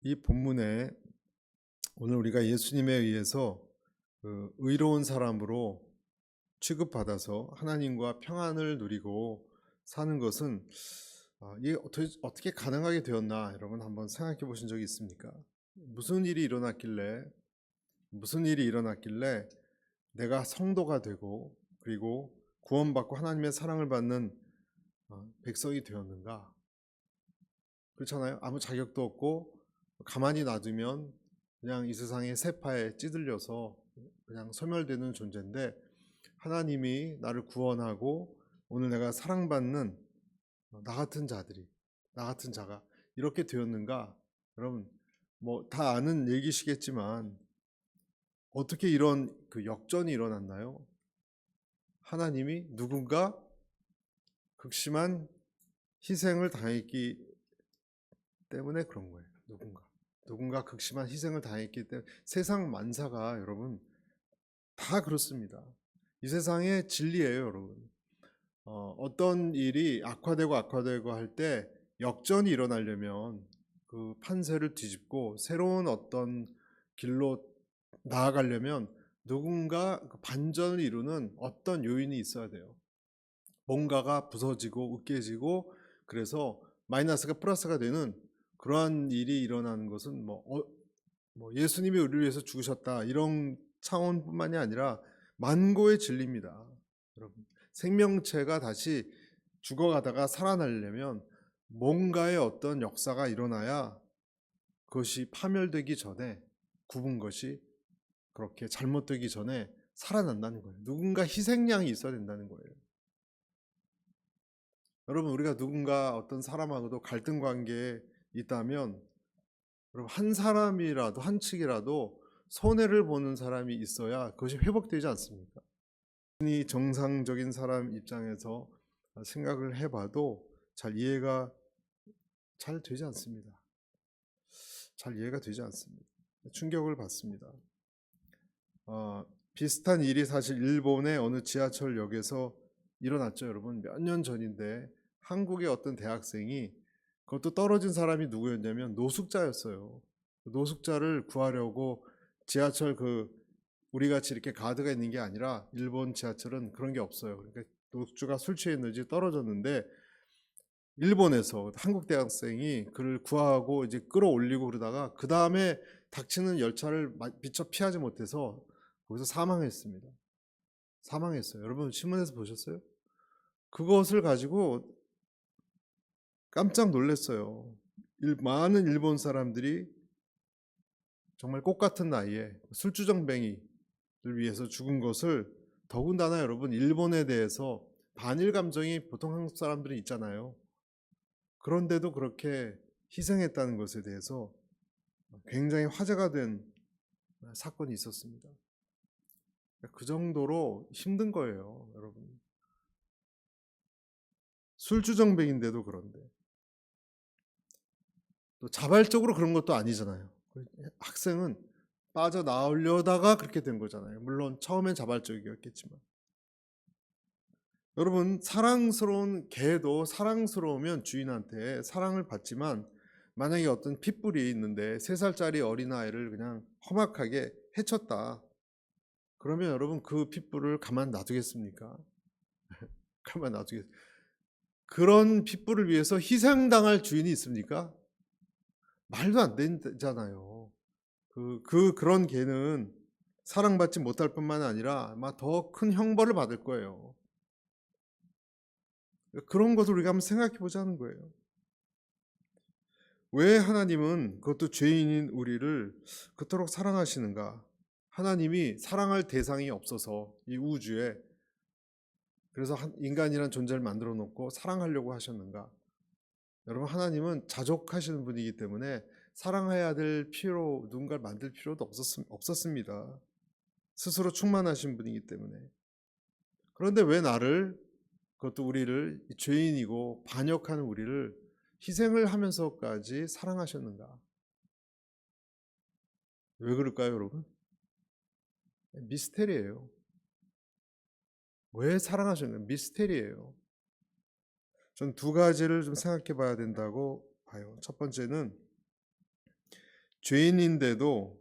이 본문에 오늘 우리가 예수님에 의해서 의로운 사람으로 취급받아서 하나님과 평안을 누리고 사는 것은 이게 어떻게 가능하게 되었나, 여러분 한번 생각해 보신 적이 있습니까? 무슨 일이 일어났길래 내가 성도가 되고 그리고 구원받고 하나님의 사랑을 받는 백성이 되었는가? 그렇잖아요. 아무 자격도 없고 가만히 놔두면 그냥 이 세상의 세파에 찌들려서 그냥 소멸되는 존재인데, 하나님이 나를 구원하고 오늘 내가 사랑받는 나 같은 자가 이렇게 되었는가? 여러분 뭐 다 아는 얘기시겠지만 어떻게 이런 역전이 일어났나요? 하나님이 누군가 극심한 희생을 당했기 때문에 그런 거예요. 누군가 극심한 희생을 당했기 때문에. 세상 만사가 여러분 다 그렇습니다. 이 세상의 진리예요, 여러분. 어떤 일이 악화되고 할 때 역전이 일어나려면 그 판세를 뒤집고 새로운 어떤 길로 나아가려면 누군가 반전을 이루는 어떤 요인이 있어야 돼요. 뭔가가 부서지고 으깨지고, 그래서 마이너스가 플러스가 되는 그러한 일이 일어나는 것은 뭐 예수님이 우리를 위해서 죽으셨다 이런 차원뿐만이 아니라 만고의 진리입니다. 여러분, 생명체가 다시 죽어가다가 살아나려면 뭔가의 어떤 역사가 일어나야 그것이 파멸되기 전에, 굽은 것이 그렇게 잘못되기 전에 살아난다는 거예요. 누군가 희생양이 있어야 된다는 거예요. 여러분, 우리가 누군가 어떤 사람하고도 갈등 관계에 있다면 여러분, 한 사람이라도 한 측이라도 손해를 보는 사람이 있어야 그것이 회복되지 않습니까? 이 정상적인 사람 입장에서 생각을 해봐도 잘 되지 않습니다. 잘 이해가 되지 않습니다. 충격을 받습니다. 비슷한 일이 사실 일본의 어느 지하철역에서 일어났죠, 여러분. 몇 년 전인데 한국의 어떤 대학생이, 그것도 떨어진 사람이 누구였냐면 노숙자였어요. 노숙자를 구하려고 지하철 우리 같이 이렇게 가드가 있는 게 아니라 일본 지하철은 그런 게 없어요. 그러니까 노숙주가 술 취했는지 떨어졌는데 일본에서 한국 대학생이 그를 구하고 이제 끌어올리고 그러다가 그 다음에 닥치는 열차를 미처 피하지 못해서 거기서 사망했어요. 여러분 신문에서 보셨어요? 그것을 가지고 깜짝 놀랐어요. 많은 일본 사람들이 정말 꽃 같은 나이에 술주정뱅이를 위해서 죽은 것을, 더군다나 여러분 일본에 대해서 반일 감정이 보통 한국 사람들이 있잖아요. 그런데도 그렇게 희생했다는 것에 대해서 굉장히 화제가 된 사건이 있었습니다. 그 정도로 힘든 거예요, 여러분. 술주정뱅인데도 그런데 또 자발적으로 그런 것도 아니잖아요. 학생은 빠져나오려다가 그렇게 된 거잖아요. 물론 처음엔 자발적이었겠지만. 여러분, 사랑스러운 개도 사랑스러우면 주인한테 사랑을 받지만, 만약에 어떤 핏불이 있는데 3살짜리 어린아이를 그냥 험악하게 해쳤다, 그러면 여러분 그 핏불을 가만 놔두겠습니까? 가만 놔두겠. 그런 핏불을 위해서 희생당할 주인이 있습니까? 말도 안 되잖아요. 그런 개는 사랑받지 못할 뿐만 아니라 아마 더 큰 형벌을 받을 거예요. 그런 것을 우리가 한번 생각해 보자는 거예요. 왜 하나님은, 그것도 죄인인 우리를 그토록 사랑하시는가? 하나님이 사랑할 대상이 없어서 이 우주에, 그래서 인간이란 존재를 만들어 놓고 사랑하려고 하셨는가? 여러분, 하나님은 자족하시는 분이기 때문에 사랑해야 될 누군가를 만들 필요도 없었습니다. 스스로 충만하신 분이기 때문에. 그런데 왜 그것도 우리를, 죄인이고 반역하는 우리를 희생을 하면서까지 사랑하셨는가? 왜 그럴까요, 여러분? 미스테리예요. 왜 사랑하셨는가? 미스테리예요. 전 2가지를 좀 생각해 봐야 된다고 봐요. 첫 번째는 죄인인데도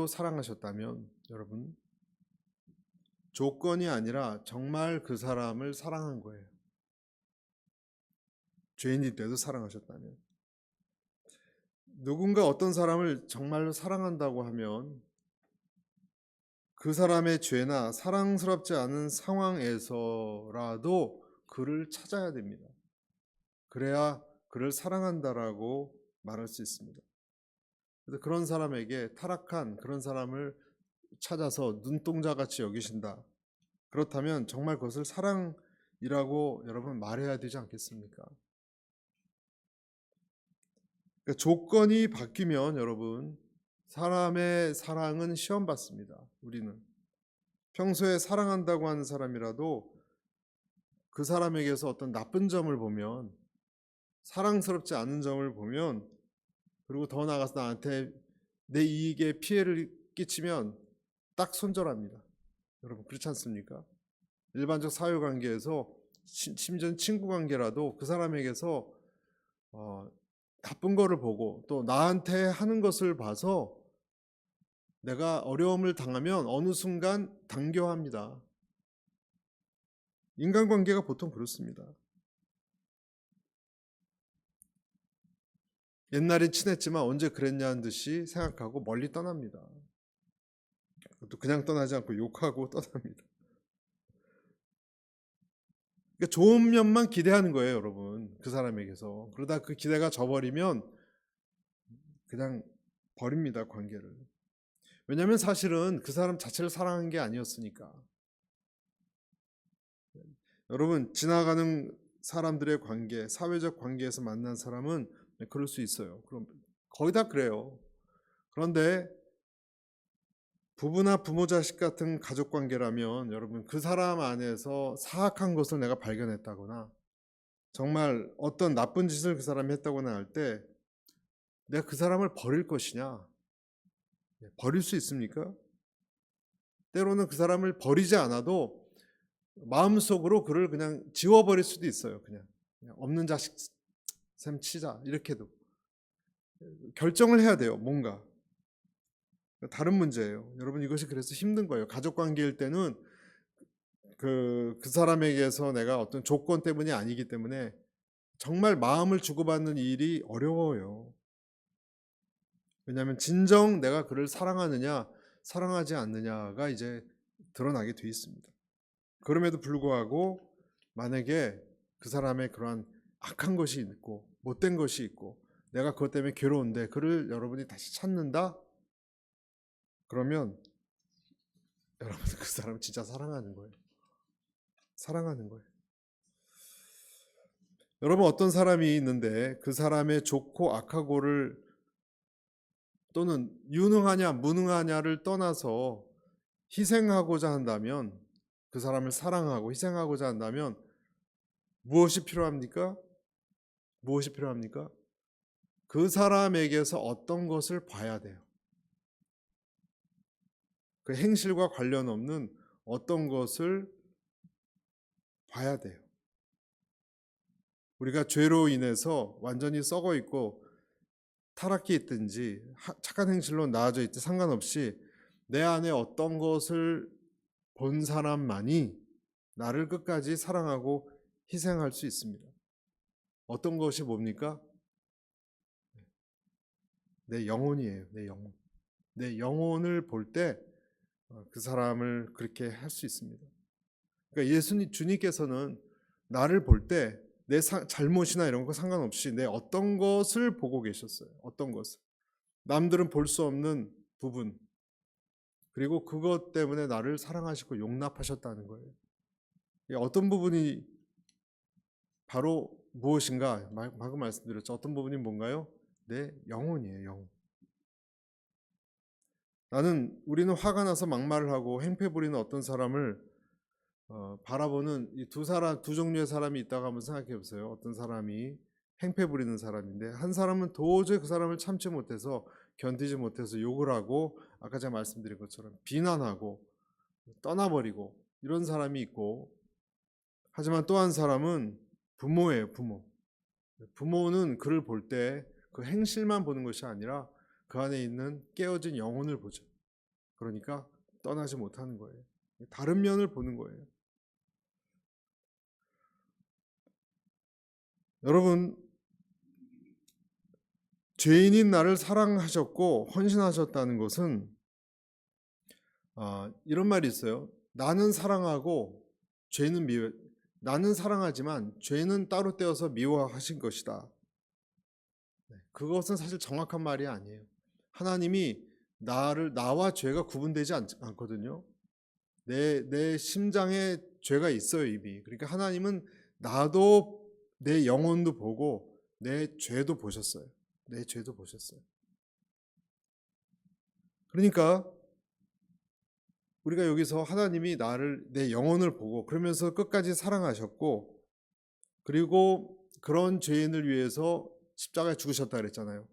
사랑하셨다면 여러분, 조건이 아니라 정말 그 사람을 사랑한 거예요. 죄인인데도 사랑하셨다면. 누군가 어떤 사람을 정말로 사랑한다고 하면 그 사람의 죄나 사랑스럽지 않은 상황에서라도 그를 찾아야 됩니다. 그래야 그를 사랑한다라고 말할 수 있습니다. 그래서 그런 사람에게, 타락한 그런 사람을 찾아서 눈동자같이 여기신다. 그렇다면 정말 그것을 사랑이라고 여러분 말해야 되지 않겠습니까? 그러니까 조건이 바뀌면 여러분, 사람의 사랑은 시험받습니다. 우리는 평소에 사랑한다고 하는 사람이라도 그 사람에게서 어떤 나쁜 점을 보면, 사랑스럽지 않은 점을 보면, 그리고 더 나아가서 나한테 내 이익에 피해를 끼치면 딱 손절합니다. 여러분 그렇지 않습니까? 일반적 사회관계에서 심지어 친구관계라도 그 사람에게서 나쁜 거를 보고 또 나한테 하는 것을 봐서 내가 어려움을 당하면 어느 순간 단교합니다. 인간관계가 보통 그렇습니다. 옛날엔 친했지만 언제 그랬냐는 듯이 생각하고 멀리 떠납니다. 또 그냥 떠나지 않고 욕하고 떠납니다. 그러니까 좋은 면만 기대하는 거예요, 여러분. 그 사람에게서. 그러다 그 기대가 져버리면 그냥 버립니다, 관계를. 왜냐하면 사실은 그 사람 자체를 사랑한 게 아니었으니까. 여러분, 지나가는 사람들의 관계, 사회적 관계에서 만난 사람은 그럴 수 있어요. 그럼 거의 다 그래요. 그런데 부부나 부모 자식 같은 가족 관계라면 여러분, 그 사람 안에서 사악한 것을 내가 발견했다거나 정말 어떤 나쁜 짓을 그 사람이 했다거나 할 때 내가 그 사람을 버릴 것이냐? 버릴 수 있습니까? 때로는 그 사람을 버리지 않아도 마음속으로 그를 그냥 지워버릴 수도 있어요. 그냥 없는 자식 셈 치자 이렇게도 결정을 해야 돼요. 뭔가 다른 문제예요. 여러분 이것이 그래서 힘든 거예요. 가족 관계일 때는 그 사람에게서 내가 어떤 조건 때문이 아니기 때문에 정말 마음을 주고받는 일이 어려워요. 왜냐하면 진정 내가 그를 사랑하느냐 사랑하지 않느냐가 이제 드러나게 돼 있습니다. 그럼에도 불구하고 만약에 그 사람의 그러한 악한 것이 있고 못된 것이 있고 내가 그것 때문에 괴로운데 그를 여러분이 다시 찾는다? 그러면 여러분 그 사람을 진짜 사랑하는 거예요. 사랑하는 거예요. 여러분 어떤 사람이 있는데 그 사람의 좋고 악하고를 또는 유능하냐 무능하냐를 떠나서 희생하고자 한다면 그 사람을 사랑하고 희생하고자 한다면 무엇이 필요합니까? 무엇이 필요합니까? 그 사람에게서 어떤 것을 봐야 돼요. 그 행실과 관련 없는 어떤 것을 봐야 돼요. 우리가 죄로 인해서 완전히 썩어 있고 타락해 있든지 착한 행실로 나아져 있든 상관없이 내 안에 어떤 것을 본 사람만이 나를 끝까지 사랑하고 희생할 수 있습니다. 어떤 것이 뭡니까? 내 영혼이에요. 내 영혼. 내 영혼을 볼 때 그 사람을 그렇게 할 수 있습니다. 그러니까 주님께서는 나를 볼 때 내 잘못이나 이런 거 상관없이 내 어떤 것을 보고 계셨어요. 어떤 것을. 남들은 볼 수 없는 부분. 그리고 그것 때문에 나를 사랑하시고 용납하셨다는 거예요. 어떤 부분이 바로 무엇인가? 방금 말씀드렸죠. 어떤 부분이 뭔가요? 내 영혼이에요. 영혼. 우리는 화가 나서 막말을 하고 행패 부리는 어떤 사람을 바라보는 이 두 종류의 사람이 있다고 한번 생각해 보세요. 어떤 사람이 행패 부리는 사람인데 한 사람은 도저히 그 사람을 참지 못해서 견디지 못해서 욕을 하고 아까 제가 말씀드린 것처럼 비난하고 떠나버리고 이런 사람이 있고 하지만 또 한 사람은 부모예요. 부모는 그를 볼 때 그 행실만 보는 것이 아니라 그 안에 있는 깨어진 영혼을 보죠. 그러니까 떠나지 못하는 거예요. 다른 면을 보는 거예요. 여러분, 죄인인 나를 사랑하셨고 헌신하셨다는 것은 이런 말이 있어요. 나는 사랑하고 죄는 미워. 나는 사랑하지만 죄는 따로 떼어서 미워하신 것이다. 그것은 사실 정확한 말이 아니에요. 하나님이 나와 죄가 구분되지 않거든요. 내 심장에 죄가 있어요, 이미. 그러니까 하나님은 나도 내 영혼도 보고 내 죄도 보셨어요. 내 죄도 보셨어요. 그러니까 우리가 여기서 하나님이 내 영혼을 보고 그러면서 끝까지 사랑하셨고, 그리고 그런 죄인을 위해서 십자가에 죽으셨다 그랬잖아요.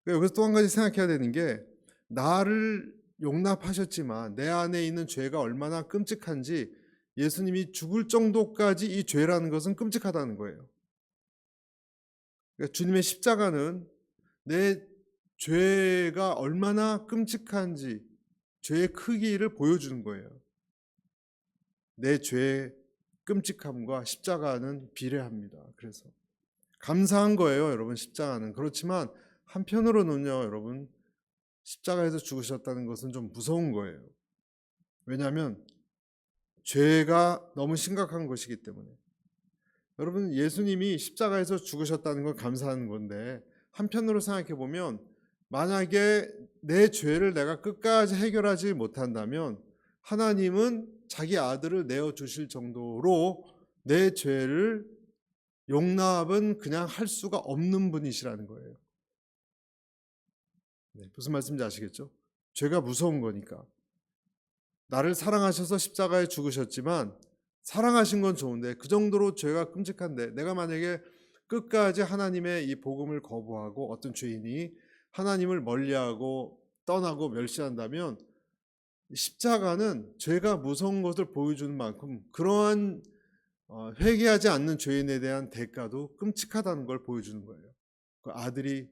그러니까 여기서 또 한 가지 생각해야 되는 게, 나를 용납하셨지만 내 안에 있는 죄가 얼마나 끔찍한지 예수님이 죽을 정도까지 이 죄라는 것은 끔찍하다는 거예요. 그러니까 주님의 십자가는 내 죄가 얼마나 끔찍한지, 죄의 크기를 보여주는 거예요. 내 죄의 끔찍함과 십자가는 비례합니다. 그래서 감사한 거예요, 여러분. 십자가는. 그렇지만 한편으로는요, 여러분, 십자가에서 죽으셨다는 것은 좀 무서운 거예요. 왜냐하면 죄가 너무 심각한 것이기 때문에. 여러분, 예수님이 십자가에서 죽으셨다는 건 감사한 건데, 한편으로 생각해 보면 만약에 내 죄를 내가 끝까지 해결하지 못한다면 하나님은 자기 아들을 내어주실 정도로 내 죄를 용납은 그냥 할 수가 없는 분이시라는 거예요. 무슨 말씀인지 아시겠죠? 죄가 무서운 거니까. 나를 사랑하셔서 십자가에 죽으셨지만, 사랑하신 건 좋은데 그 정도로 죄가 끔찍한데, 내가 만약에 끝까지 하나님의 이 복음을 거부하고 어떤 죄인이 하나님을 멀리하고 떠나고 멸시한다면, 십자가는 죄가 무서운 것을 보여주는 만큼 그러한 회개하지 않는 죄인에 대한 대가도 끔찍하다는 걸 보여주는 거예요. 그 아들이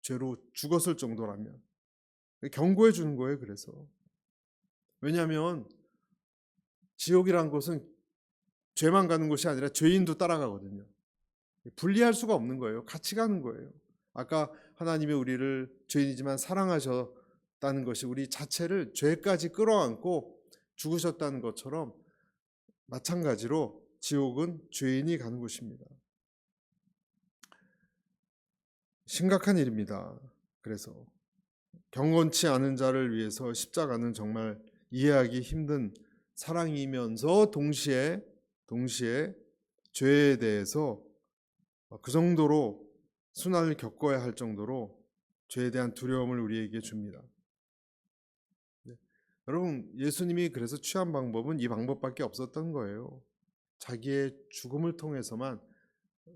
죄로 죽었을 정도라면 경고해 주는 거예요. 그래서 왜냐하면 지옥이란 곳은 죄만 가는 곳이 아니라 죄인도 따라가거든요. 분리할 수가 없는 거예요. 같이 가는 거예요. 아까 하나님이 우리를 죄인이지만 사랑하셨다는 것이 우리 자체를 죄까지 끌어안고 죽으셨다는 것처럼, 마찬가지로 지옥은 죄인이 가는 곳입니다. 심각한 일입니다. 그래서 경건치 않은 자를 위해서 십자가는 정말 이해하기 힘든 사랑이면서 동시에 죄에 대해서 그 정도로 순환을 겪어야 할 정도로 죄에 대한 두려움을 우리에게 줍니다. 여러분, 예수님이 그래서 취한 방법은 이 방법밖에 없었던 거예요. 자기의 죽음을 통해서만,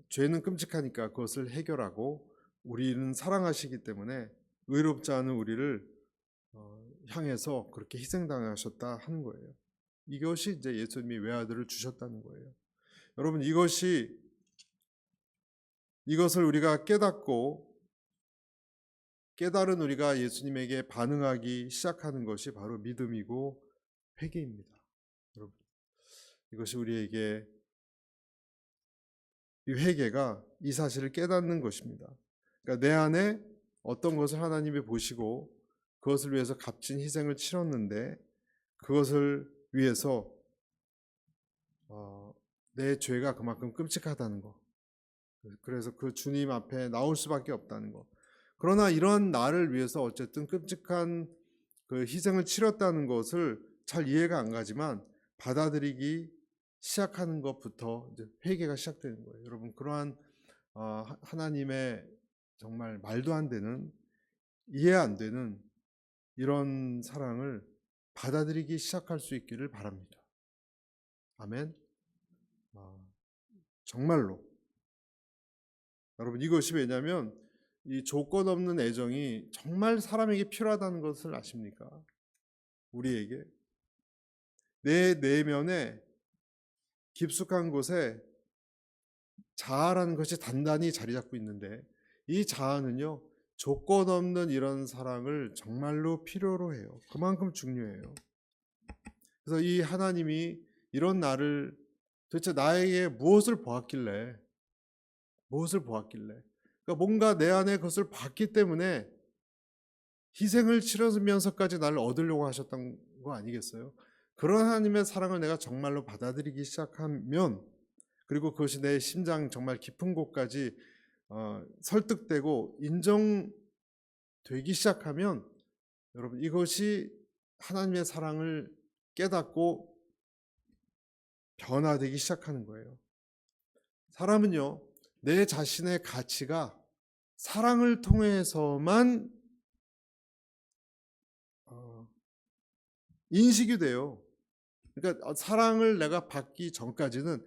죄는 끔찍하니까 그것을 해결하고 우리는 사랑하시기 때문에 의롭지 않은 우리를 향해서 그렇게 희생당하셨다 하는 거예요. 이것이 이제 예수님이 외아들을 주셨다는 거예요. 여러분, 이것을 우리가 깨닫고 깨달은 우리가 예수님에게 반응하기 시작하는 것이 바로 믿음이고 회개입니다. 여러분, 이것이 우리에게, 이 회개가 이 사실을 깨닫는 것입니다. 그러니까 내 안에 어떤 것을 하나님이 보시고 그것을 위해서 값진 희생을 치렀는데, 그것을 위해서 내 죄가 그만큼 끔찍하다는 것, 그래서 그 주님 앞에 나올 수밖에 없다는 것. 그러나 이러한 나를 위해서 어쨌든 끔찍한 그 희생을 치렀다는 것을 잘 이해가 안 가지만 받아들이기 시작하는 것부터 이제 회개가 시작되는 거예요. 여러분, 그러한 하나님의 정말 말도 안 되는, 이해 안 되는 이런 사랑을 받아들이기 시작할 수 있기를 바랍니다. 아멘. 정말로 여러분, 이것이 왜냐하면 이 조건 없는 애정이 정말 사람에게 필요하다는 것을 아십니까? 우리에게 내 내면에 깊숙한 곳에 자아라는 것이 단단히 자리 잡고 있는데, 이 자아는요, 조건 없는 이런 사랑을 정말로 필요로 해요. 그만큼 중요해요. 그래서 이 하나님이 이런 나를 도대체 나에게 무엇을 보았길래 그러니까 뭔가 내 안에 그것을 봤기 때문에 희생을 치르면서까지 나를 얻으려고 하셨던 거 아니겠어요? 그런 하나님의 사랑을 내가 정말로 받아들이기 시작하면, 그리고 그것이 내 심장 정말 깊은 곳까지 설득되고 인정되기 시작하면, 여러분, 이것이 하나님의 사랑을 깨닫고 변화되기 시작하는 거예요. 사람은요, 내 자신의 가치가 사랑을 통해서만 인식이 돼요. 그러니까 사랑을 내가 받기 전까지는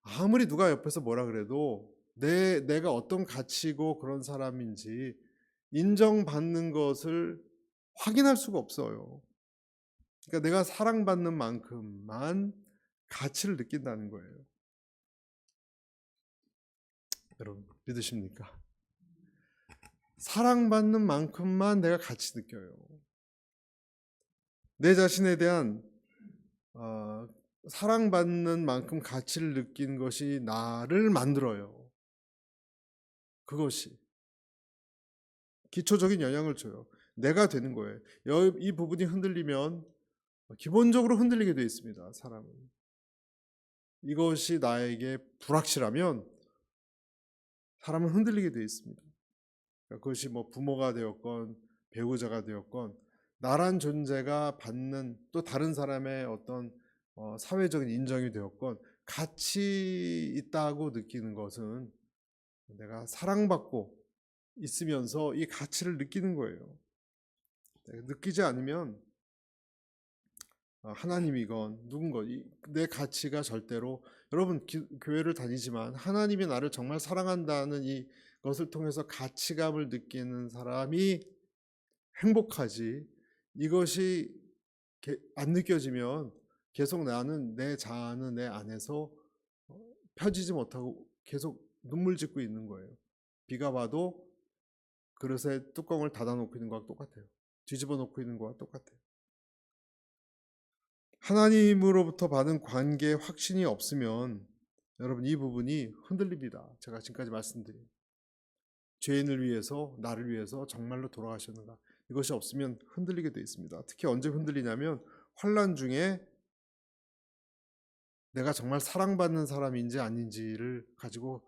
아무리 누가 옆에서 뭐라 그래도 내가 어떤 가치고 그런 사람인지 인정받는 것을 확인할 수가 없어요. 그러니까 내가 사랑받는 만큼만 가치를 느낀다는 거예요. 여러분, 믿으십니까? 사랑받는 만큼만 내가 가치 느껴요. 내 자신에 대한 사랑받는 만큼 가치를 느낀 것이 나를 만들어요. 그것이 기초적인 영향을 줘요. 내가 되는 거예요. 이 부분이 흔들리면 기본적으로 흔들리게 되어 있습니다. 사람은. 이것이 나에게 불확실하면 사람은 흔들리게 되어 있습니다. 그것이 뭐 부모가 되었건 배우자가 되었건 나란 존재가 받는 또 다른 사람의 어떤 사회적인 인정이 되었건 가치 있다고 느끼는 것은 내가 사랑받고 있으면서 이 가치를 느끼는 거예요. 느끼지 않으면 하나님이건 누군건 내 가치가 절대로, 여러분 교회를 다니지만 하나님이 나를 정말 사랑한다는 이것을 통해서 가치감을 느끼는 사람이 행복하지, 이것이 안 느껴지면 계속 나는 내 자아는 내 안에서 펴지지 못하고 계속 눈물 짓고 있는 거예요. 비가 와도 그릇에 뚜껑을 닫아놓고 있는 거와 똑같아요. 뒤집어 놓고 있는 거와 똑같아요. 하나님으로부터 받은 관계에 확신이 없으면 여러분 이 부분이 흔들립니다. 제가 지금까지 말씀드린 죄인을 위해서 나를 위해서 정말로 돌아가셨는가, 이것이 없으면 흔들리게 되어 있습니다. 특히 언제 흔들리냐면 환난 중에 내가 정말 사랑받는 사람인지 아닌지를 가지고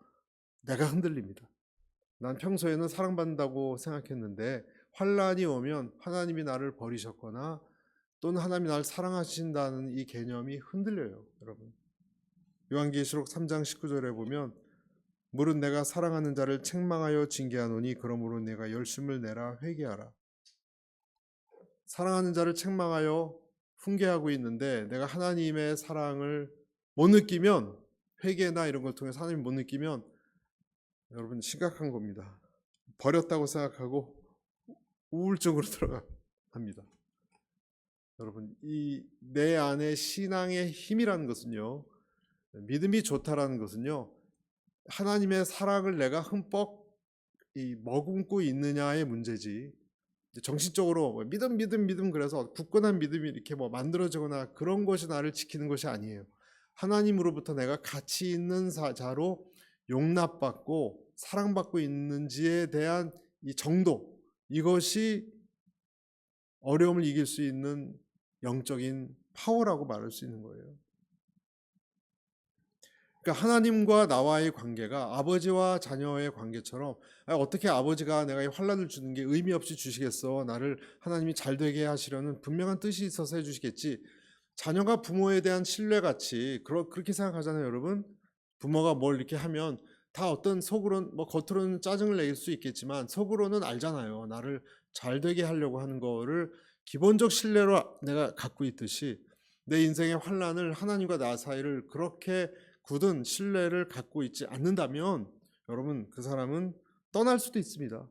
내가 흔들립니다. 난 평소에는 사랑받는다고 생각했는데 환난이 오면 하나님이 나를 버리셨거나 또는 하나님이 나를 사랑하신다는 이 개념이 흔들려요. 여러분, 요한계시록 3장 19절에 보면 물은 내가 사랑하는 자를 책망하여 징계하노니 그러므로 내가 열심을 내라 회개하라. 사랑하는 자를 책망하여 훈계하고 있는데 내가 하나님의 사랑을 못 느끼면, 회개나 이런 걸 통해서 하나님을 못 느끼면 여러분 심각한 겁니다. 버렸다고 생각하고 우울증으로 들어갑니다. 여러분, 이 내 안에 신앙의 힘이라는 것은요, 믿음이 좋다라는 것은요, 하나님의 사랑을 내가 흠뻑 머금고 있느냐의 문제지, 정신적으로 믿음 그래서 굳건한 믿음이 이렇게 뭐 만들어지거나 그런 것이 나를 지키는 것이 아니에요. 하나님으로부터 내가 가치 있는 자로 용납받고 사랑받고 있는지에 대한 이 정도, 이것이 어려움을 이길 수 있는 영적인 파워라고 말할 수 있는 거예요. 그러니까 하나님과 나와의 관계가 아버지와 자녀의 관계처럼, 어떻게 아버지가 내가 이 환난을 주는 게 의미 없이 주시겠어, 나를 하나님이 잘 되게 하시려는 분명한 뜻이 있어서 해주시겠지, 자녀가 부모에 대한 신뢰같이 그렇게 생각하잖아요. 여러분, 부모가 뭘 이렇게 하면 다 어떤 속으로는 뭐 겉으로는 짜증을 낼 수 있겠지만 속으로는 알잖아요. 나를 잘 되게 하려고 하는 거를 기본적 신뢰로 내가 갖고 있듯이 내 인생의 환난을 하나님과 나 사이를 그렇게 굳은 신뢰를 갖고 있지 않는다면 여러분, 그 사람은 떠날 수도 있습니다.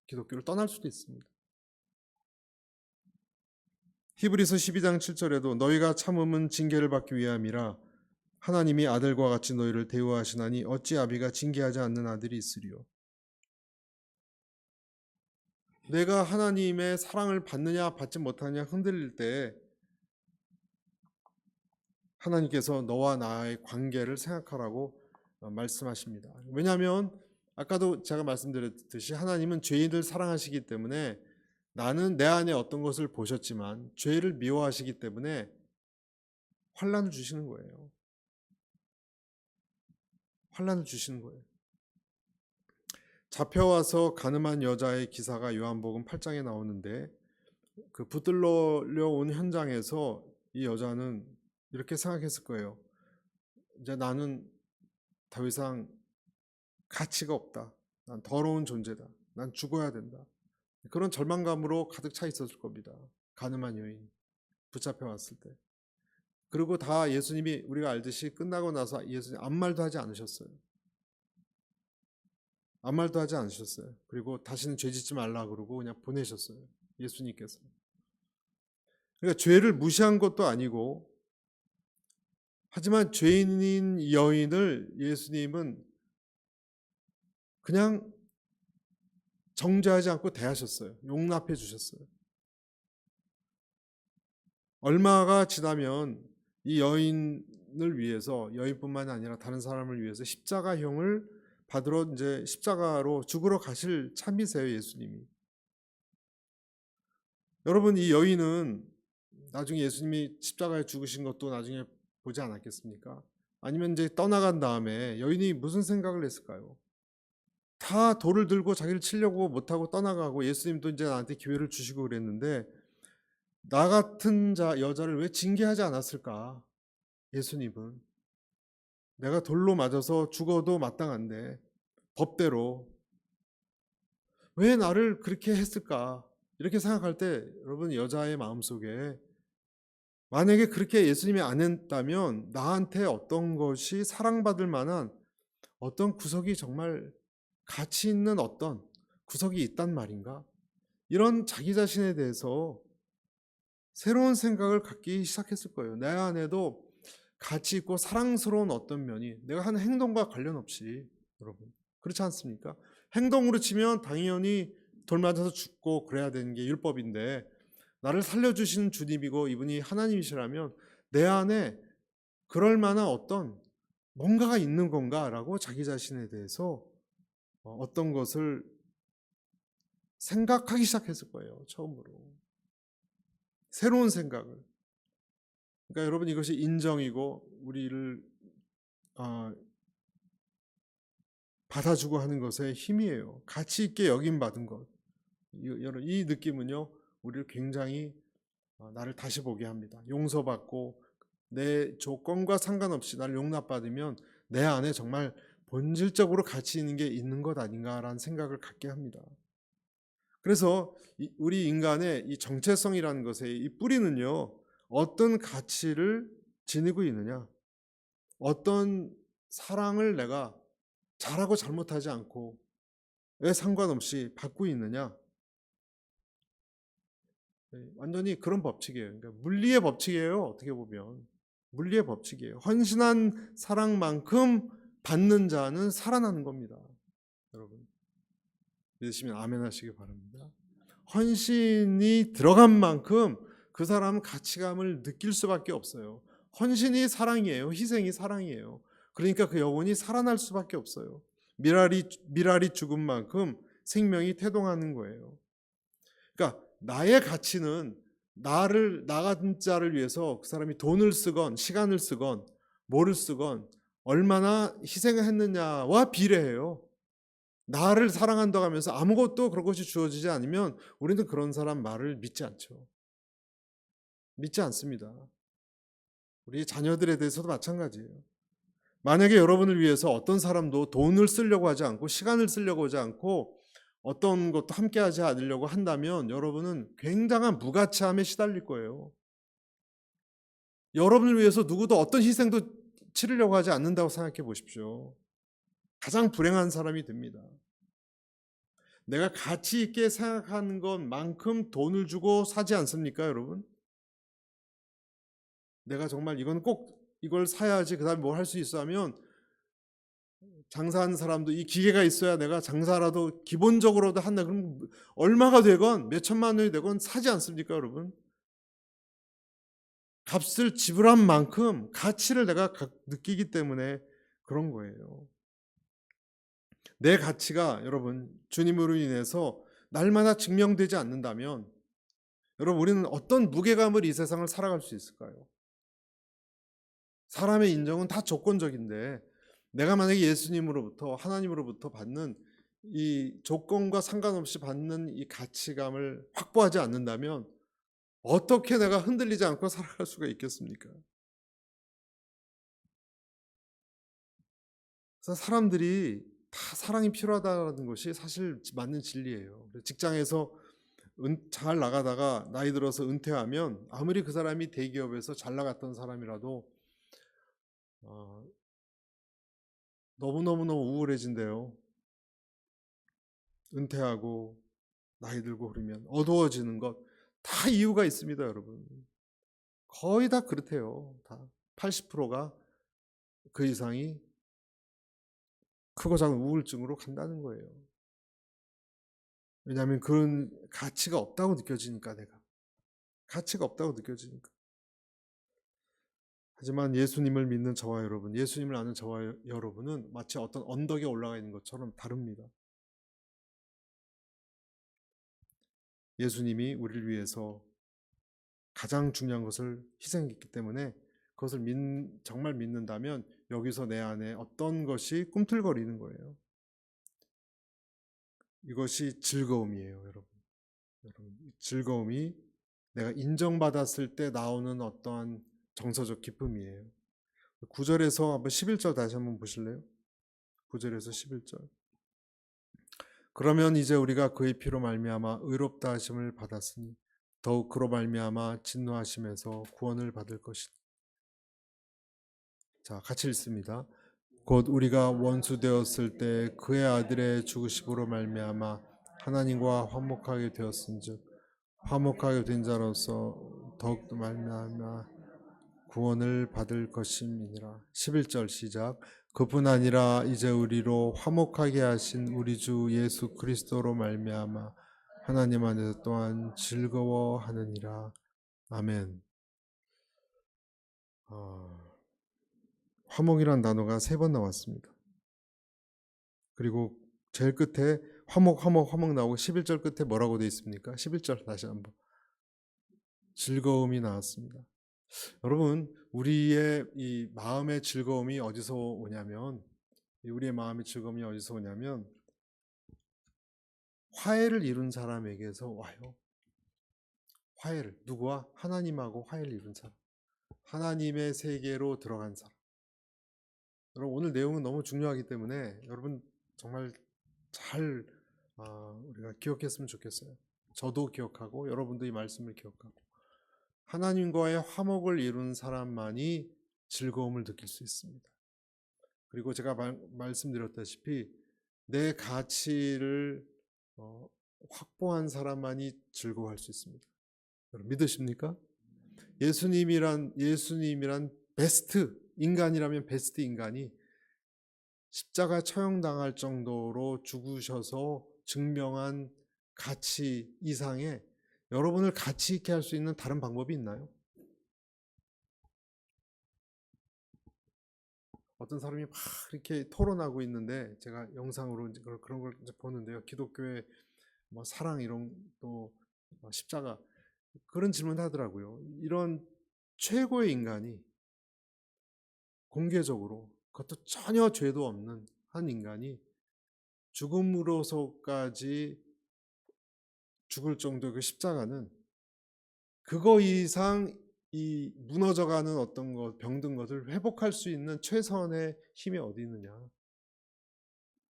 기독교를 떠날 수도 있습니다. 히브리서 12장 7절에도 너희가 참음은 징계를 받기 위함이라 하나님이 아들과 같이 너희를 대우하시나니 어찌 아비가 징계하지 않는 아들이 있으리요. 내가 하나님의 사랑을 받느냐 받지 못하느냐 흔들릴 때 하나님께서 너와 나의 관계를 생각하라고 말씀하십니다. 왜냐하면 아까도 제가 말씀드렸듯이 하나님은 죄인을 사랑하시기 때문에 나는 내 안에 어떤 것을 보셨지만 죄를 미워하시기 때문에 환난을 주시는 거예요. 환난을 주시는 거예요. 잡혀와서 가늠한 여자의 기사가 요한복음 8장에 나오는데 그 붙들려 온 현장에서 이 여자는 이렇게 생각했을 거예요. 이제 나는 더 이상 가치가 없다. 난 더러운 존재다. 난 죽어야 된다. 그런 절망감으로 가득 차 있었을 겁니다. 가늠한 여인 붙잡혀 왔을 때. 그리고 다 예수님이 우리가 알듯이 끝나고 나서 예수님 아무 말도 하지 않으셨어요. 아무 말도 하지 않으셨어요. 그리고 다시는 죄 짓지 말라 그러고 그냥 보내셨어요. 예수님께서. 그러니까 죄를 무시한 것도 아니고, 하지만 죄인인 여인을 예수님은 그냥 정죄하지 않고 대하셨어요. 용납해 주셨어요. 얼마가 지나면 이 여인을 위해서, 여인뿐만 아니라 다른 사람을 위해서 십자가형을 받으러 이제 십자가로 죽으러 가실 참이세요, 예수님이. 여러분, 이 여인은 나중에 예수님이 십자가에 죽으신 것도 나중에 보지 않았겠습니까? 아니면 이제 떠나간 다음에 여인이 무슨 생각을 했을까요? 다 돌을 들고 자기를 치려고 못하고 떠나가고 예수님도 이제 나한테 기회를 주시고 그랬는데 나 같은 여자를 왜 징계하지 않았을까? 예수님은 내가 돌로 맞아서 죽어도 마땅한데 법대로 왜 나를 그렇게 했을까? 이렇게 생각할 때 여러분, 여자의 마음속에 만약에 그렇게 예수님이 안 했다면 나한테 어떤 것이 사랑받을 만한 어떤 구석이 정말 가치 있는 어떤 구석이 있단 말인가? 이런 자기 자신에 대해서 새로운 생각을 갖기 시작했을 거예요. 내 안에도 가치 있고 사랑스러운 어떤 면이, 내가 하는 행동과 관련 없이, 여러분 그렇지 않습니까? 행동으로 치면 당연히 돌 맞아서 죽고 그래야 되는 게 율법인데, 나를 살려주시는 주님이고 이분이 하나님이시라면 내 안에 그럴 만한 어떤 뭔가가 있는 건가라고 자기 자신에 대해서 어떤 것을 생각하기 시작했을 거예요. 처음으로. 새로운 생각을. 그러니까 여러분, 이것이 인정이고 우리를 받아주고 하는 것의 힘이에요. 가치 있게 여김받은 것. 이 느낌은요, 우리를 굉장히 나를 다시 보게 합니다. 용서받고 내 조건과 상관없이 나를 용납받으면 내 안에 정말 본질적으로 가치 있는 게 있는 것 아닌가라는 생각을 갖게 합니다. 그래서 우리 인간의 이 정체성이라는 것의 이 뿌리는요, 어떤 가치를 지니고 있느냐, 어떤 사랑을 내가 잘하고 잘못하지 않고 왜 상관없이 받고 있느냐, 완전히 그런 법칙이에요. 그러니까 물리의 법칙이에요. 어떻게 보면 물리의 법칙이에요. 헌신한 사랑만큼 받는 자는 살아나는 겁니다. 여러분 믿으시면 아멘 하시기 바랍니다. 헌신이 들어간 만큼 그 사람은 가치감을 느낄 수밖에 없어요. 헌신이 사랑이에요. 희생이 사랑이에요. 그러니까 그 영혼이 살아날 수밖에 없어요. 미랄이 죽은 만큼 생명이 태동하는 거예요. 그러니까 나의 가치는 나 같은 자를 위해서 그 사람이 돈을 쓰건 시간을 쓰건 뭐를 쓰건 얼마나 희생을 했느냐와 비례해요. 나를 사랑한다고 하면서 아무것도 그런 것이 주어지지 않으면 우리는 그런 사람 말을 믿지 않죠. 믿지 않습니다. 우리 자녀들에 대해서도 마찬가지예요. 만약에 여러분을 위해서 어떤 사람도 돈을 쓰려고 하지 않고 시간을 쓰려고 하지 않고 어떤 것도 함께하지 않으려고 한다면 여러분은 굉장한 무가치함에 시달릴 거예요. 여러분을 위해서 누구도 어떤 희생도 치르려고 하지 않는다고 생각해 보십시오. 가장 불행한 사람이 됩니다. 내가 가치 있게 생각하는 것만큼 돈을 주고 사지 않습니까, 여러분? 내가 정말 이건 꼭 이걸 사야지 그다음에 뭘 할 수 있어 하면 장사하는 사람도 이 기계가 있어야 내가 장사라도 기본적으로도 한다. 그럼 얼마가 되건 몇 천만 원이 되건 사지 않습니까, 여러분? 값을 지불한 만큼 가치를 내가 느끼기 때문에 그런 거예요. 내 가치가 여러분 주님으로 인해서 날마다 증명되지 않는다면 여러분 우리는 어떤 무게감을 이 세상을 살아갈 수 있을까요? 사람의 인정은 다 조건적인데 내가 만약에 예수님으로부터 하나님으로부터 받는 이 조건과 상관없이 받는 이 가치감을 확보하지 않는다면 어떻게 내가 흔들리지 않고 살아갈 수가 있겠습니까? 그래서 사람들이 다 사랑이 필요하다는 것이 사실 맞는 진리예요. 직장에서 잘 나가다가 나이 들어서 은퇴하면 아무리 그 사람이 대기업에서 잘 나갔던 사람이라도 너무너무너무 우울해진대요. 은퇴하고 나이 들고 그러면 어두워지는 것 다 이유가 있습니다, 여러분. 거의 다 그렇대요. 다 80%가 그 이상이 크고 작은 우울증으로 간다는 거예요. 왜냐하면 그런 가치가 없다고 느껴지니까 내가. 가치가 없다고 느껴지니까. 하지만 예수님을 믿는 저와 여러분, 예수님을 아는 저와 여러분은 마치 어떤 언덕에 올라가 있는 것처럼 다릅니다. 예수님이 우리를 위해서 가장 중요한 것을 희생했기 때문에 그것을 정말 믿는다면 여기서 내 안에 어떤 것이 꿈틀거리는 거예요. 이것이 즐거움이에요, 여러분. 즐거움이 내가 인정받았을 때 나오는 어떠한 정서적 기쁨이에요. 9절에서 한번 11절 다시 한번 보실래요? 9절에서 11절. 그러면 이제 우리가 그의 피로 말미암아 의롭다 하심을 받았으니 더욱 그로 말미암아 진노하심에서 구원을 받을 것이다. 자, 같이 읽습니다. 곧 우리가 원수 되었을 때 그의 아들의 죽으심으로 말미암아 하나님과 화목하게 되었은즉 화목하게 된 자로서 더욱더 말미암아 구원을 받을 것임이니라. 11절 시작. 그뿐 아니라 이제 우리로 화목하게 하신 우리 주 예수 그리스도로 말미암아 하나님 안에서 또한 즐거워하느니라. 아멘. 화목이란 단어가 3번 나왔습니다. 그리고 제일 끝에 화목 나오고 11절 끝에 뭐라고 되어 있습니까? 11절 다시 한번. 즐거움이 나왔습니다. 여러분, 우리의 이 마음의 즐거움이 어디서 오냐면 화해를 이룬 사람에게서 와요. 화해를. 누구와? 하나님하고 화해를 이룬 사람. 하나님의 세계로 들어간 사람. 여러분, 오늘 내용은 너무 중요하기 때문에 여러분 정말 잘 우리가 기억했으면 좋겠어요. 저도 기억하고 여러분도 이 말씀을 기억하고 하나님과의 화목을 이룬 사람만이 즐거움을 느낄 수 있습니다. 그리고 제가 말씀드렸다시피 내 가치를 확보한 사람만이 즐거워할 수 있습니다. 여러분 믿으십니까? 예수님이란 베스트 인간이라면 베스트 인간이 십자가 처형당할 정도로 죽으셔서 증명한 가치 이상의 여러분을 가치 있게 할 수 있는 다른 방법이 있나요? 어떤 사람이 막 이렇게 토론하고 있는데 제가 영상으로 그런 걸 보는데요. 기독교의 뭐 사랑 이런 또 십자가 그런 질문을 하더라고요. 이런 최고의 인간이 공개적으로 그것도 전혀 죄도 없는 한 인간이 죽음으로서까지 죽을 정도의 그 십자가는 그거 이상 이 무너져가는 어떤 것, 병든 것을 회복할 수 있는 최선의 힘이 어디 있느냐.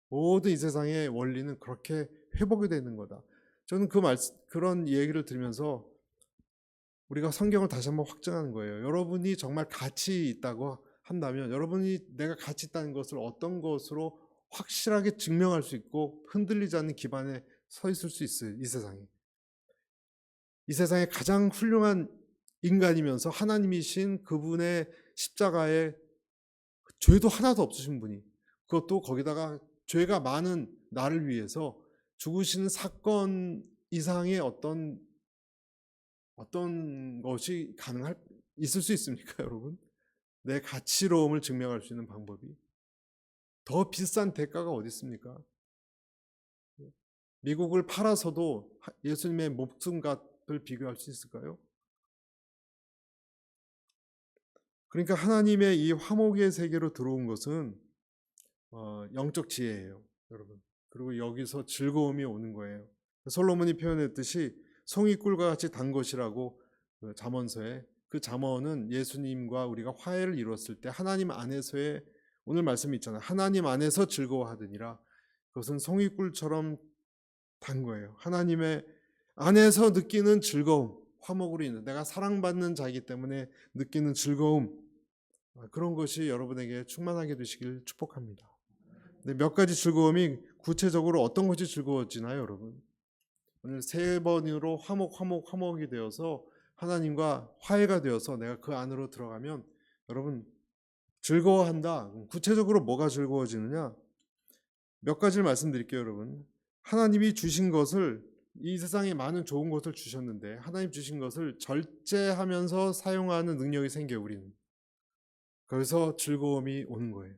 모든 이 세상의 원리는 그렇게 회복이 되는 거다. 저는 그런 얘기를 들으면서 우리가 성경을 다시 한번 확증하는 거예요. 여러분이 정말 가치 있다고 한다면 여러분이 내가 가치 있다는 것을 어떤 것으로 확실하게 증명할 수 있고 흔들리지 않는 기반에 서 있을 수 있어요. 이 세상에. 이 세상에 가장 훌륭한 인간이면서 하나님이신 그분의 십자가에 죄도 하나도 없으신 분이 그것도 거기다가 죄가 많은 나를 위해서 죽으시는 사건 이상의 어떤 것이 있을 수 있습니까, 여러분? 내 가치로움을 증명할 수 있는 방법이 더 비싼 대가가 어디 있습니까? 미국을 팔아서도 예수님의 목숨값을 비교할 수 있을까요? 그러니까 하나님의 이 화목의 세계로 들어온 것은 영적 지혜예요, 여러분. 그리고 여기서 즐거움이 오는 거예요. 솔로몬이 표현했듯이 송이 꿀과 같이 단 것이라고 잠언서에, 그 잠언은 예수님과 우리가 화해를 이뤘을 때 하나님 안에서의, 오늘 말씀이 있잖아요. 하나님 안에서 즐거워하느니라. 그것은 송이 꿀처럼 단 거예요. 하나님의 안에서 느끼는 즐거움, 화목으로 있는, 내가 사랑받는 자이기 때문에 느끼는 즐거움, 그런 것이 여러분에게 충만하게 되시길 축복합니다. 근데 몇 가지 즐거움이 구체적으로 어떤 것이 즐거워지나요, 여러분? 오늘 세 번으로 화목이 되어서 하나님과 화해가 되어서 내가 그 안으로 들어가면 여러분 즐거워한다. 구체적으로 뭐가 즐거워지느냐? 몇 가지를 말씀드릴게요, 여러분. 하나님이 주신 것을, 이 세상에 많은 좋은 것을 주셨는데 하나님 주신 것을 절제하면서 사용하는 능력이 생겨요, 우리는. 그래서 즐거움이 오는 거예요.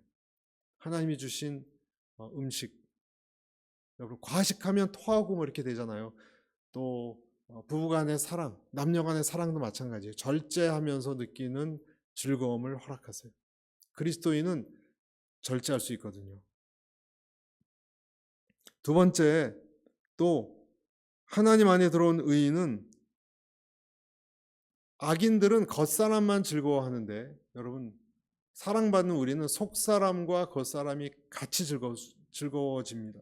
하나님이 주신 음식, 여러분 과식하면 토하고 뭐 이렇게 되잖아요. 또 부부간의 사랑, 남녀간의 사랑도 마찬가지예요. 절제하면서 느끼는 즐거움을 허락하세요. 그리스도인은 절제할 수 있거든요. 두 번째, 또 하나님 안에 들어온 의인은, 악인들은 겉사람만 즐거워하는데 여러분 사랑받는 우리는 속사람과 겉사람이 같이 즐거워집니다.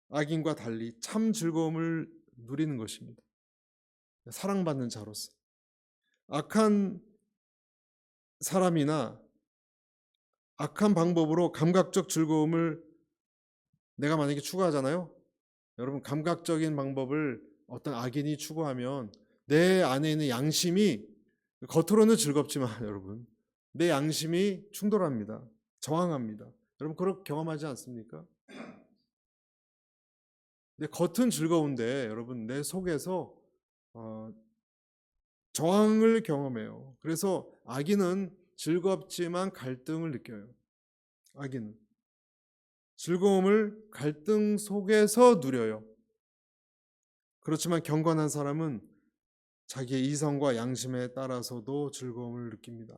악인과 달리 참 즐거움을 누리는 것입니다. 사랑받는 자로서. 악한 사람이나 악한 방법으로 감각적 즐거움을 내가 만약에 추구하잖아요. 여러분 감각적인 방법을 어떤 악인이 추구하면 내 안에 있는 양심이, 겉으로는 즐겁지만 여러분 내 양심이 충돌합니다. 저항합니다. 여러분 그렇게 경험하지 않습니까? 내 겉은 즐거운데 여러분 내 속에서 저항을 경험해요. 그래서 악인은 즐겁지만 갈등을 느껴요. 악인은 즐거움을 갈등 속에서 누려요. 그렇지만 경건한 사람은 자기의 이성과 양심에 따라서도 즐거움을 느낍니다.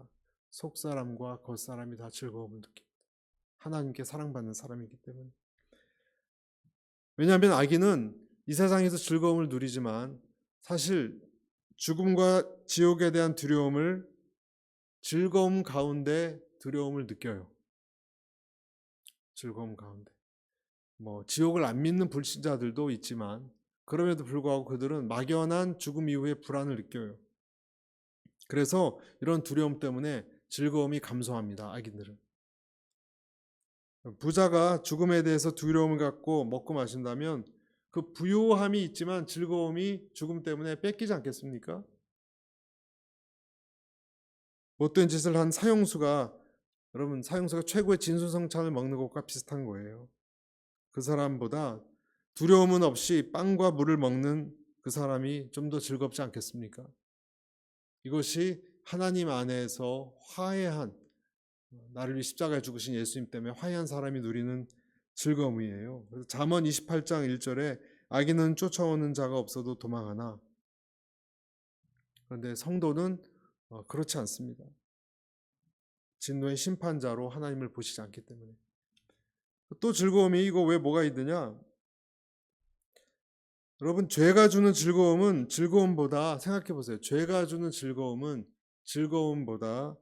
속사람과 겉사람이 다 즐거움을 느낍니다. 하나님께 사랑받는 사람이기 때문에. 왜냐하면 악인은 이 세상에서 즐거움을 누리지만 사실 죽음과 지옥에 대한 즐거움 가운데 두려움을 느껴요. 즐거움 가운데. 지옥을 안 믿는 불신자들도 있지만 그럼에도 불구하고 그들은 막연한 죽음 이후의 불안을 느껴요. 그래서 이런 두려움 때문에 즐거움이 감소합니다. 악인들은. 부자가 죽음에 대해서 두려움을 갖고 먹고 마신다면 그 부요함이 있지만 즐거움이 죽음 때문에 뺏기지 않겠습니까? 못된 짓을 한 사형수가, 여러분 사형수가 최고의 진수성찬을 먹는 것과 비슷한 거예요. 그 사람보다 두려움은 없이 빵과 물을 먹는 그 사람이 좀 더 즐겁지 않겠습니까? 이것이 하나님 안에서 화해한, 나를 위해 십자가에 죽으신 예수님 때문에 화해한 사람이 누리는 즐거움이에요. 그래서 잠언 28장 1절에 악인은 쫓아오는 자가 없어도 도망하나, 그런데 성도는 그렇지 않습니다. 진노의 심판자로 하나님을 보시지 않기 때문에. 또 즐거움이, 이거 왜 뭐가 있느냐? 여러분 죄가 주는 즐거움보다, 생각해 보세요. 죄가 주는 즐거움보다,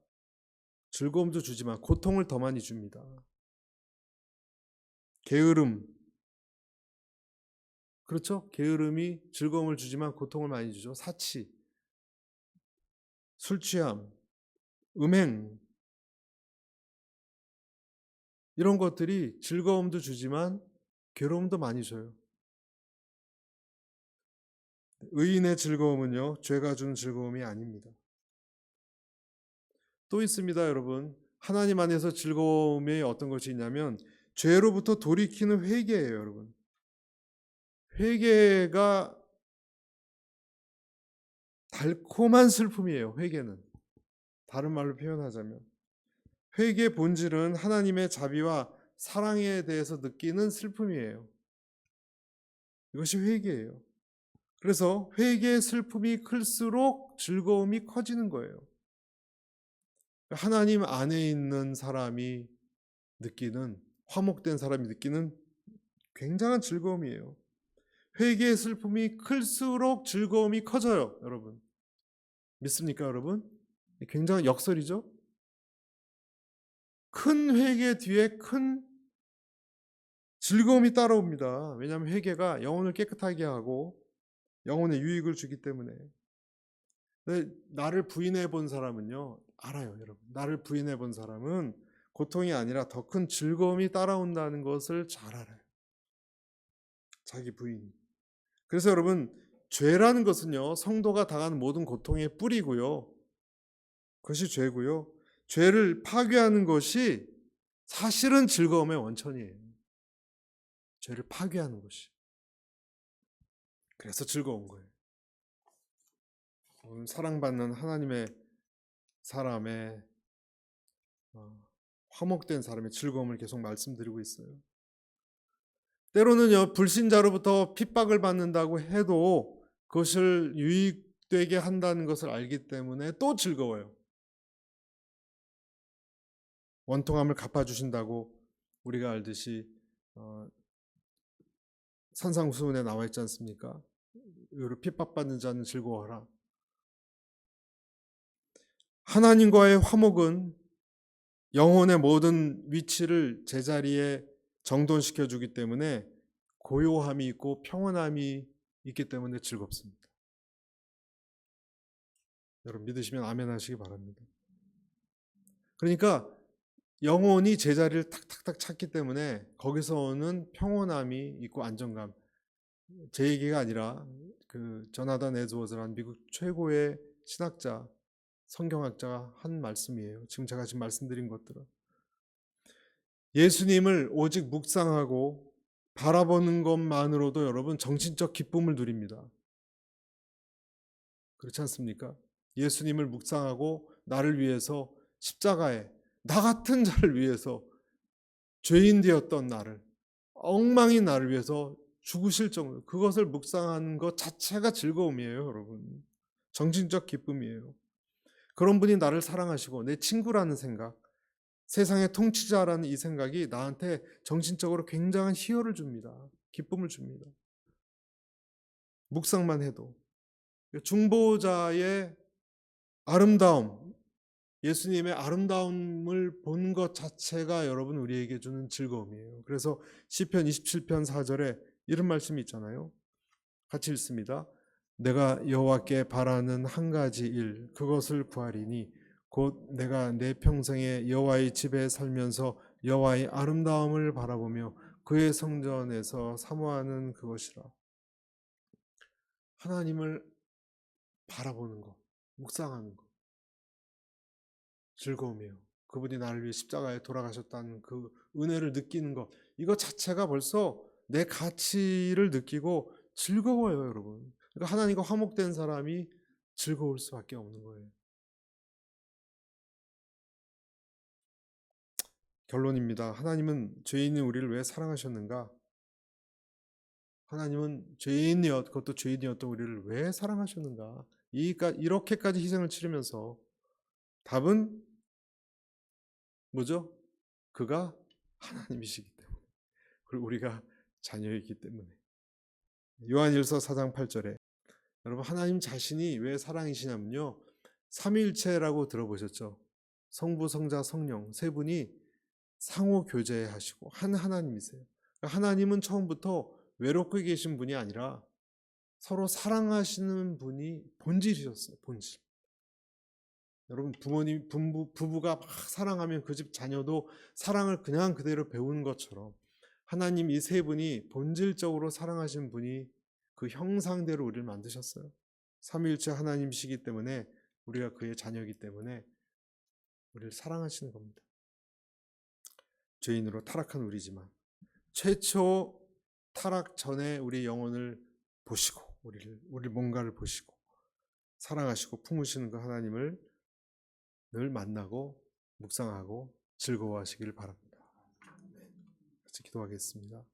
즐거움도 주지만 고통을 더 많이 줍니다. 게으름, 그렇죠? 게으름이 즐거움을 주지만 고통을 많이 주죠. 사치, 술 취함, 음행, 이런 것들이 즐거움도 주지만 괴로움도 많이 줘요. 의인의 즐거움은요, 죄가 주는 즐거움이 아닙니다. 또 있습니다, 여러분. 하나님 안에서 즐거움이 어떤 것이 있냐면 죄로부터 돌이키는 회개예요, 여러분. 회개가 달콤한 슬픔이에요. 회개는. 다른 말로 표현하자면 회개의 본질은 하나님의 자비와 사랑에 대해서 느끼는 슬픔이에요. 이것이 회개예요. 그래서 회개의 슬픔이 클수록 즐거움이 커지는 거예요. 하나님 안에 있는 사람이 느끼는, 화목된 사람이 느끼는 굉장한 즐거움이에요. 회개의 슬픔이 클수록 즐거움이 커져요, 여러분. 믿습니까, 여러분? 굉장한 역설이죠? 큰 회개 뒤에 큰 즐거움이 따라옵니다. 왜냐하면 회개가 영혼을 깨끗하게 하고 영혼에 유익을 주기 때문에. 나를 부인해 본 사람은요, 알아요, 여러분. 나를 부인해 본 사람은 고통이 아니라 더 큰 즐거움이 따라온다는 것을 잘 알아요. 자기 부인이. 그래서 여러분, 죄라는 것은요, 성도가 당하는 모든 고통의 뿌리고요. 그것이 죄고요. 죄를 파괴하는 것이 사실은 즐거움의 원천이에요. 죄를 파괴하는 것이. 그래서 즐거운 거예요. 오늘 사랑받는 하나님의 사람의 화목된 사람의 즐거움을 계속 말씀드리고 있어요. 때로는요, 불신자로부터 핍박을 받는다고 해도 그것을 유익되게 한다는 것을 알기 때문에 또 즐거워요. 원통함을 갚아주신다고 우리가 알듯이 산상수훈에 나와 있지 않습니까? 의로 핍박받는 자는 즐거워하라. 하나님과의 화목은 영혼의 모든 위치를 제자리에 정돈시켜 주기 때문에 고요함이 있고 평온함이 있기 때문에 즐겁습니다. 여러분 믿으시면 아멘 하시기 바랍니다. 그러니까 영혼이 제자리를 탁탁탁 찾기 때문에 거기서 오는 평온함이 있고 안정감. 제 얘기가 아니라 그 조나단 에드워즈라는 미국 최고의 신학자, 성경학자가 한 말씀이에요. 지금 제가 말씀드린 것들은 예수님을 오직 묵상하고 바라보는 것만으로도 여러분 정신적 기쁨을 누립니다. 그렇지 않습니까? 예수님을 묵상하고 나를 위해서 십자가에 나 같은 자를 위해서 죄인 되었던 나를 엉망인 나를 위해서 죽으실 정도 그것을 묵상하는 것 자체가 즐거움이에요, 여러분. 정신적 기쁨이에요. 그런 분이 나를 사랑하시고 내 친구라는 생각, 세상의 통치자라는 이 생각이 나한테 정신적으로 굉장한 희열을 줍니다. 기쁨을 줍니다. 묵상만 해도. 중보자의 아름다움, 예수님의 아름다움을 본 것 자체가 여러분 우리에게 주는 즐거움이에요. 그래서 시편 27편 4절에 이런 말씀이 있잖아요. 같이 읽습니다. 내가 여호와께 바라는 한 가지 일 그것을 구하리니 곧 내가 내 평생에 여호와의 집에 살면서 여호와의 아름다움을 바라보며 그의 성전에서 사모하는 그것이라. 하나님을 바라보는 것, 묵상하는 것, 즐거움이에요. 그분이 나를 위해 십자가에 돌아가셨다는 그 은혜를 느끼는 것, 이거 자체가 벌써 내 가치를 느끼고 즐거워요, 여러분. 그러니까 하나님과 화목된 사람이 즐거울 수밖에 없는 거예요. 결론입니다. 하나님은 죄인인 우리를 왜 사랑하셨는가? 하나님은 그것도 죄인이었던 우리를 왜 사랑하셨는가? 이렇게까지 희생을 치르면서 답은 뭐죠? 그가 하나님이시기 때문에. 그리고 우리가 자녀이기 때문에. 요한일서 4장 8절에 여러분 하나님 자신이 왜 사랑이시냐면요. 삼위일체라고 들어보셨죠? 성부, 성자, 성령 세 분이 상호 교제하시고 한 하나님이세요. 하나님은 처음부터 외롭게 계신 분이 아니라 서로 사랑하시는 분이 본질이셨어요. 본질. 여러분 부부가 막 사랑하면 그 집 자녀도 사랑을 그냥 그대로 배우는 것처럼 하나님 이 세 분이 본질적으로 사랑하신 분이 그 형상대로 우리를 만드셨어요. 삼위일체 하나님이시기 때문에 우리가 그의 자녀이기 때문에 우리를 사랑하시는 겁니다. 죄인으로 타락한 우리지만 최초 타락 전에 우리 영혼을 보시고 우리 뭔가를 보시고 사랑하시고 품으시는 그 하나님을 늘 만나고 묵상하고 즐거워하시길 바랍니다. 같이 기도하겠습니다.